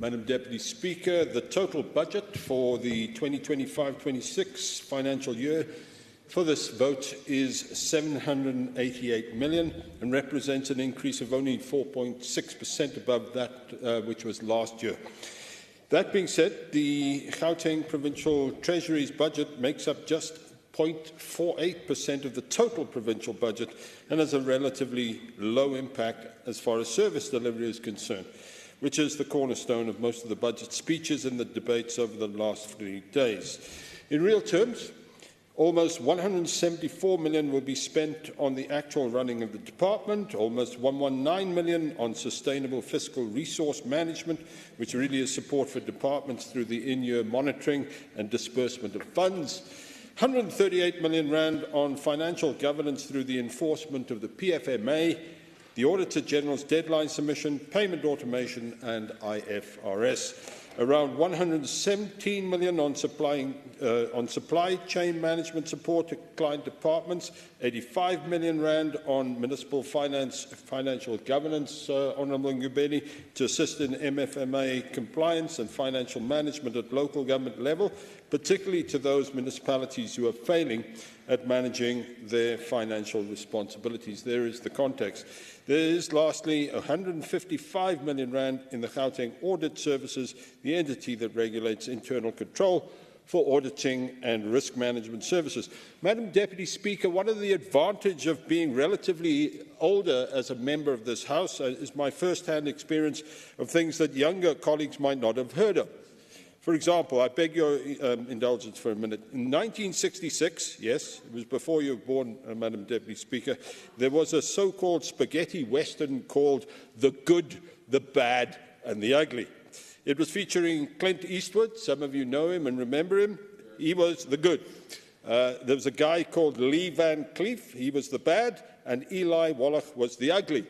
Madam Deputy Speaker, the total budget for the 2025-26 financial year for this vote is 788 million and represents an increase of only 4.6% above that which was last year. That being said, the Gauteng Provincial Treasury's budget makes up just 0.48% of the total provincial budget and has a relatively low impact as far as service delivery is concerned, which is the cornerstone of most of the budget speeches and the debates over the last 3 days. In real terms, almost 174 million will be spent on the actual running of the department, almost 119 million on sustainable fiscal resource management, which really is support for departments through the in-year monitoring and disbursement of funds, 138 million rand on financial governance through the enforcement of the PFMA, the Auditor General's deadline submission, payment automation and IFRS. Around 117 million on supply chain management support to client departments, 85 million rand on municipal financial governance, Honourable Ngubeni, to assist in MFMA compliance and financial management at local government level, particularly to those municipalities who are failing at managing their financial responsibilities. There is the context. There is, lastly, 155 million rand in the Gauteng Audit Services, the entity that regulates internal control for auditing and risk management services. Madam Deputy Speaker, one of the advantages of being relatively older as a member of this House is my first-hand experience of things that younger colleagues might not have heard of. For example, I beg your indulgence for a minute. In 1966, yes, it was before you were born, Madam Deputy Speaker, there was a so-called spaghetti western called The Good, the Bad and the Ugly. It was featuring Clint Eastwood. Some of you know him and remember him. He was the good. There was a guy called Lee Van Cleef. He was the bad. And Eli Wallach was the ugly.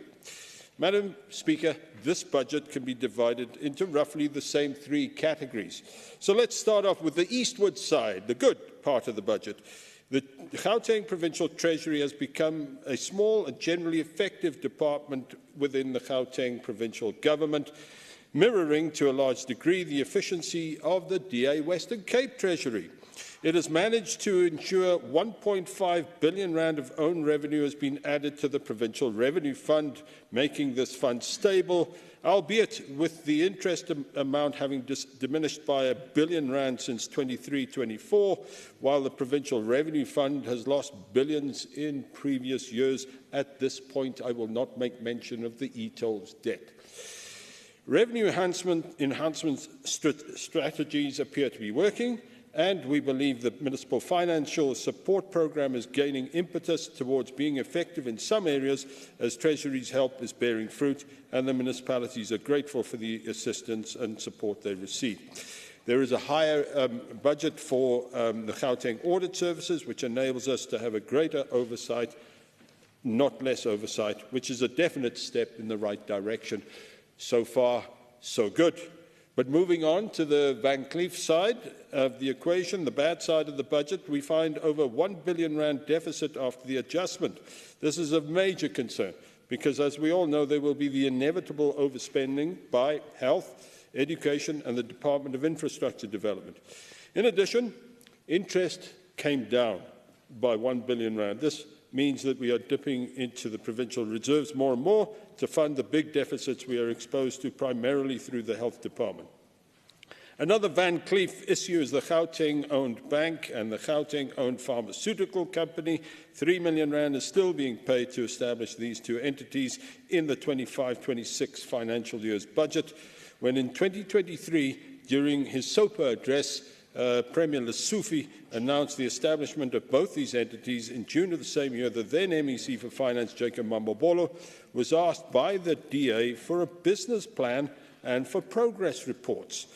Madam Speaker, this budget can be divided into roughly the same 3 categories. So let's start off with the Eastwood side, the good part of the budget. The Gauteng Provincial Treasury has become a small and generally effective department within the Gauteng Provincial Government, mirroring to a large degree the efficiency of the DA Western Cape Treasury. It has managed to ensure 1.5 billion rand of own revenue has been added to the Provincial Revenue Fund, making this fund stable, albeit with the interest amount having diminished by R1 billion since 23-24, while the Provincial Revenue Fund has lost billions in previous years. At this point, I will not make mention of the e-tolls debt. Revenue enhancement strategies appear to be working, and we believe the Municipal Financial Support Programme is gaining impetus towards being effective in some areas as Treasury's help is bearing fruit, and the municipalities are grateful for the assistance and support they receive. There is a higher budget for the Gauteng Audit Services, which enables us to have a greater oversight, not less oversight, which is a definite step in the right direction. So far, so good. But moving on to the Van Cleef side of the equation, the bad side of the budget, we find over 1 billion rand deficit after the adjustment. This is of major concern because, as we all know, there will be the inevitable overspending by health, education and the Department of Infrastructure Development. In addition, interest came down by 1 billion rand. This means that we are dipping into the provincial reserves more and more to fund the big deficits we are exposed to primarily through the health department. Another Van Cleef issue is the Gauteng-owned bank and the Gauteng-owned pharmaceutical company. 3 million rand is still being paid to establish these 2 entities in the 25-26 financial year's budget, when in 2023, during his SOPA address, Premier Lesufi announced the establishment of both these entities in June of the same year. The then MEC for Finance, Jacob Mamabolo, was asked by the DA for a business plan and for progress reports.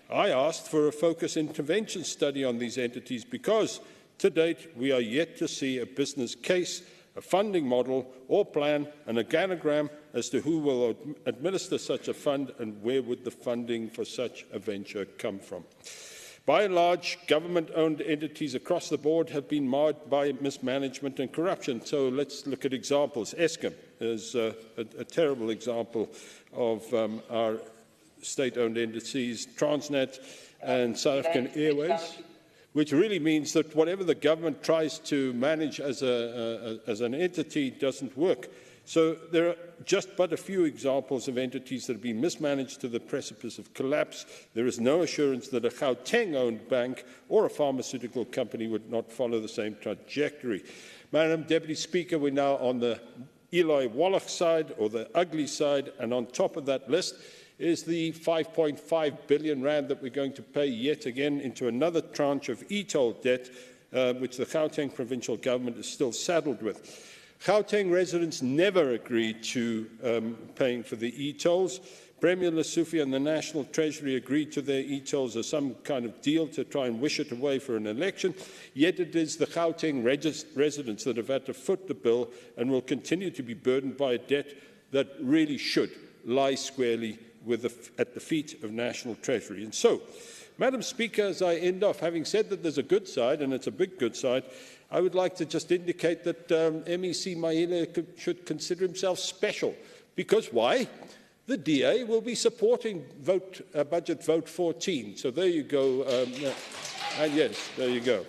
I asked for a focus intervention study on these entities because, to date, we are yet to see a business case, a funding model or plan, an organogram as to who will administer such a fund and where would the funding for such a venture come from. By and large, government-owned entities across the board have been marred by mismanagement and corruption. So let's look at examples. Eskom is a terrible example of our state-owned entities, Transnet and South African Airways, which really means that whatever the government tries to manage as an entity doesn't work. So there are just but a few examples of entities that have been mismanaged to the precipice of collapse. There is no assurance that a Gauteng-owned bank or a pharmaceutical company would not follow the same trajectory. Madam Deputy Speaker, we're now on the Eli Wallach side, or the ugly side, and on top of that list is the 5.5 billion rand that we're going to pay yet again into another tranche of e-toll debt, which the Gauteng provincial government is still saddled with. Gauteng residents never agreed to paying for the e-tolls. Premier Lesufi and the National Treasury agreed to their e-tolls as some kind of deal to try and wish it away for an election, yet it is the Gauteng residents that have had to foot the bill and will continue to be burdened by a debt that really should lie squarely at the feet of National Treasury. And so, Madam Speaker, as I end off, having said that there's a good side, and it's a big good side, I would like to just indicate that MEC Mahile should consider himself special. Because why? The DA will be supporting budget vote 14. So there you go. And yes, there you go.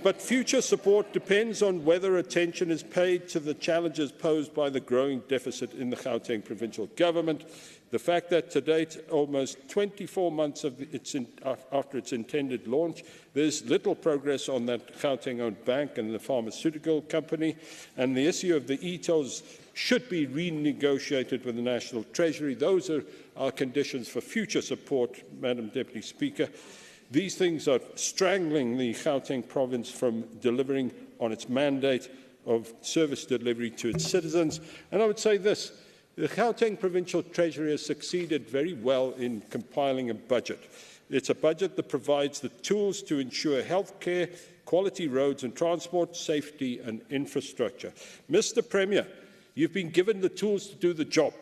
But future support depends on whether attention is paid to the challenges posed by the growing deficit in the Gauteng provincial government. The fact that to date, almost 24 months after its intended launch, there's little progress on that Gauteng-owned bank and the pharmaceutical company, and the issue of the e-tolls should be renegotiated with the National Treasury. Those are our conditions for future support, Madam Deputy Speaker. These things are strangling the Gauteng province from delivering on its mandate of service delivery to its citizens. And I would say this: the Gauteng Provincial Treasury has succeeded very well in compiling a budget. It's a budget that provides the tools to ensure healthcare, quality roads and transport, safety and infrastructure. Mr. Premier, you've been given the tools to do the job.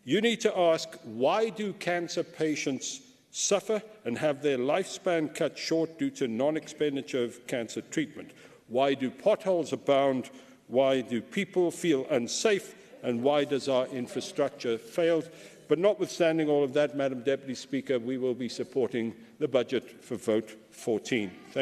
You need to ask, why do cancer patients suffer and have their lifespan cut short due to non-expenditure of cancer treatment? Why do potholes abound? Why do people feel unsafe? And why does our infrastructure fail? But notwithstanding all of that, Madam Deputy Speaker, we will be supporting the budget for vote 14.